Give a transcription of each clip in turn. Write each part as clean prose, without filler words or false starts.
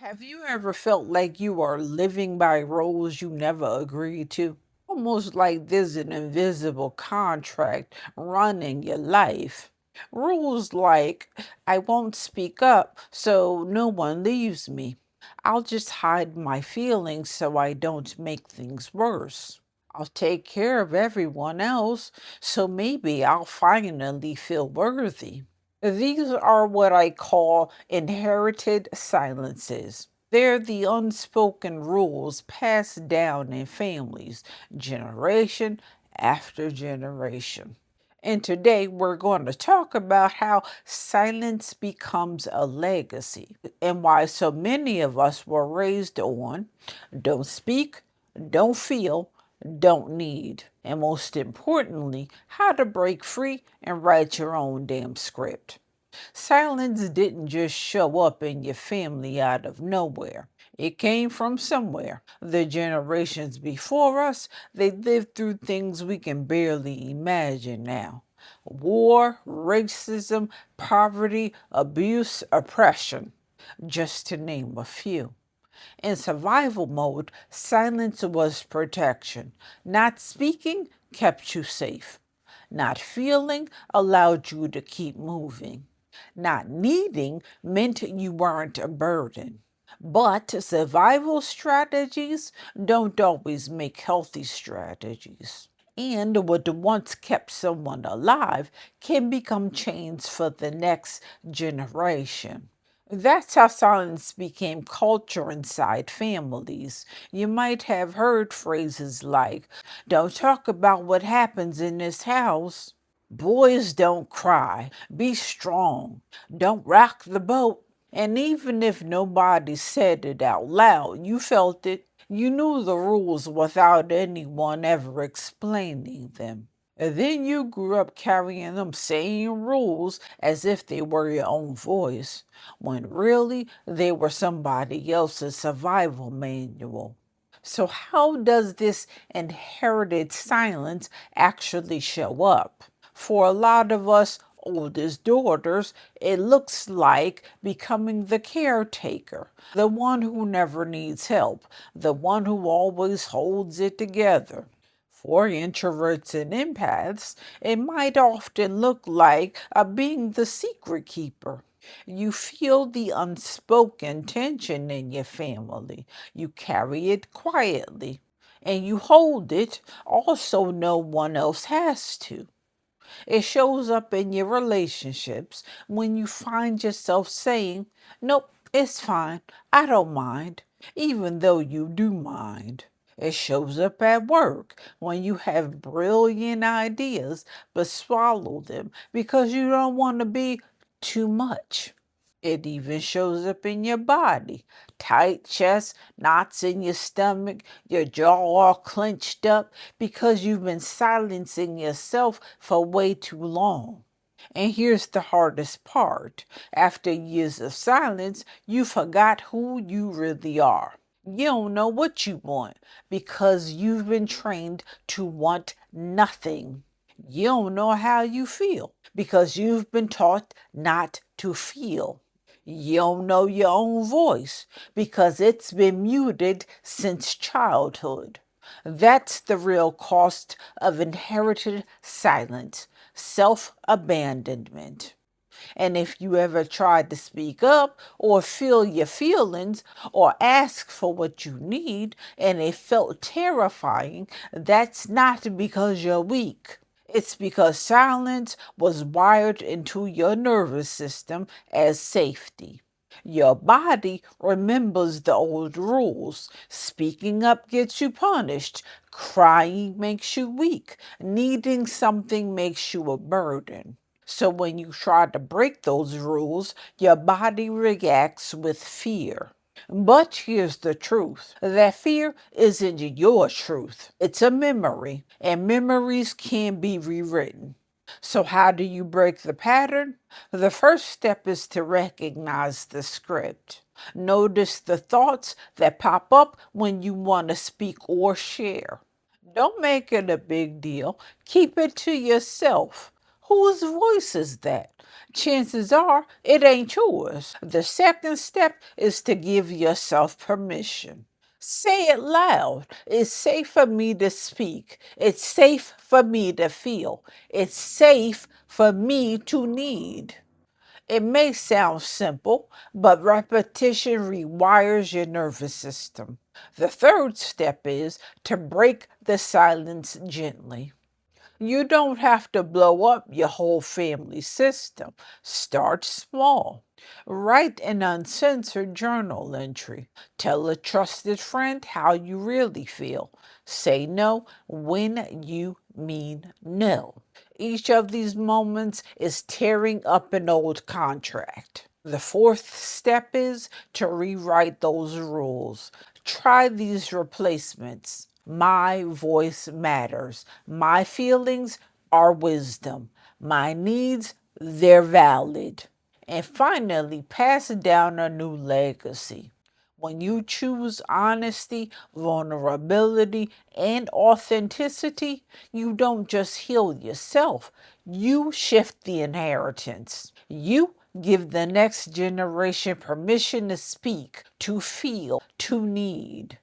Have you ever felt like you are living by rules you never agreed to? Almost like there's an invisible contract running your life. Rules like, I won't speak up so no one leaves me. I'll just hide my feelings so I don't make things worse. I'll take care of everyone else so maybe I'll finally feel worthy. These are what I call inherited silences. They're the unspoken rules passed down in families, generation after generation. And today we're going to talk about how silence becomes a legacy and why so many of us were raised on don't speak, don't feel, don't need, and most importantly, how to break free and write your own damn script. Silence didn't just show up in your family out of nowhere. It came from somewhere. The generations before us, they lived through things we can barely imagine now. War, racism, poverty, abuse, oppression, just to name a few. In survival mode, silence was protection. Not speaking kept you safe. Not feeling allowed you to keep moving. Not needing meant you weren't a burden. But survival strategies don't always make healthy strategies. And what once kept someone alive can become chains for the next generation. That's how silence became culture inside families. You might have heard phrases like, don't talk about what happens in this house. Boys don't cry. Be strong. Don't rock the boat. And even if nobody said it out loud, you felt it. You knew the rules without anyone ever explaining them. And then you grew up carrying them same rules as if they were your own voice, when really they were somebody else's survival manual. So, how does this inherited silence actually show up? For a lot of us oldest daughters, it looks like becoming the caretaker, the one who never needs help, the one who always holds it together. For introverts and empaths, it might often look like being the secret keeper. You feel the unspoken tension in your family. You carry it quietly, and you hold it, also, no one else has to. It shows up in your relationships when you find yourself saying, nope, it's fine, I don't mind, even though you do mind. It shows up at work when you have brilliant ideas but swallow them because you don't want to be too much. It even shows up in your body. Tight chest, knots in your stomach, your jaw all clenched up because you've been silencing yourself for way too long. And here's the hardest part. After years of silence, you forgot who you really are. You don't know what you want because you've been trained to want nothing. You don't know how you feel because you've been taught not to feel. You don't know your own voice because it's been muted since childhood. That's the real cost of inherited silence, self abandonment. And if you ever tried to speak up or feel your feelings or ask for what you need and it felt terrifying, that's not because you're weak. It's because silence was wired into your nervous system as safety. Your body remembers the old rules. Speaking up gets you punished. Crying makes you weak. Needing something makes you a burden. So when you try to break those rules, your body reacts with fear. But here's the truth, that fear isn't your truth. It's a memory, and memories can be rewritten. So, how do you break the pattern? The first step is to recognize the script. Notice the thoughts that pop up when you want to speak or share. Don't make it a big deal. Keep it to yourself. Whose voice is that? Chances are it ain't yours. The second step is to give yourself permission. Say it loud. It's safe for me to speak. It's safe for me to feel. It's safe for me to need. It may sound simple, but repetition rewires your nervous system. The third step is to break the silence gently. You don't have to blow up your whole family system. Start small. Write an uncensored journal entry. Tell a trusted friend how you really feel. Say no when you mean no. Each of these moments is tearing up an old contract. The fourth step is to rewrite those rules. Try these replacements. My voice matters. My feelings are wisdom. My needs, they're valid. And finally, pass down a new legacy. When you choose honesty, vulnerability, and authenticity, you don't just heal yourself, you shift the inheritance. You give the next generation permission to speak, to feel, to need.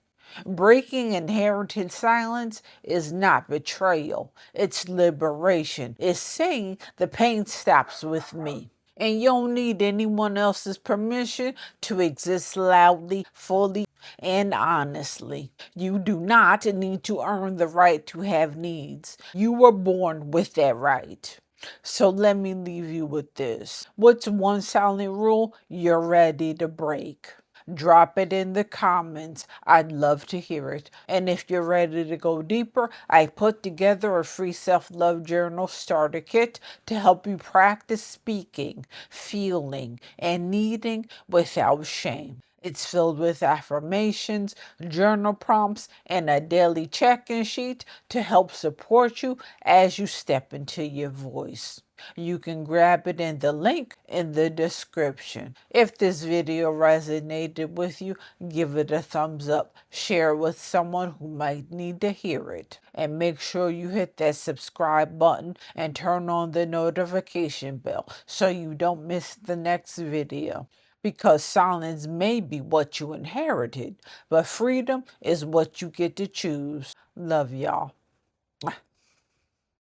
Breaking inherited silence is not betrayal, it's liberation. It's saying the pain stops with me. And you don't need anyone else's permission to exist loudly, fully, and honestly. You do not need to earn the right to have needs. You were born with that right. So let me leave you with this. What's one silent rule you're ready to break? Drop it in the comments. I'd love to hear it. And if you're ready to go deeper, I put together a free self-love journal starter kit to help you practice speaking, feeling, and needing without shame. It's filled with affirmations, journal prompts, and a daily check-in sheet to help support you as you step into your voice. You can grab it in the link in the description. If this video resonated with you, give it a thumbs up. Share it with someone who might need to hear it. And make sure you hit that subscribe button and turn on the notification bell so you don't miss the next video. Because silence may be what you inherited, but freedom is what you get to choose. Love y'all.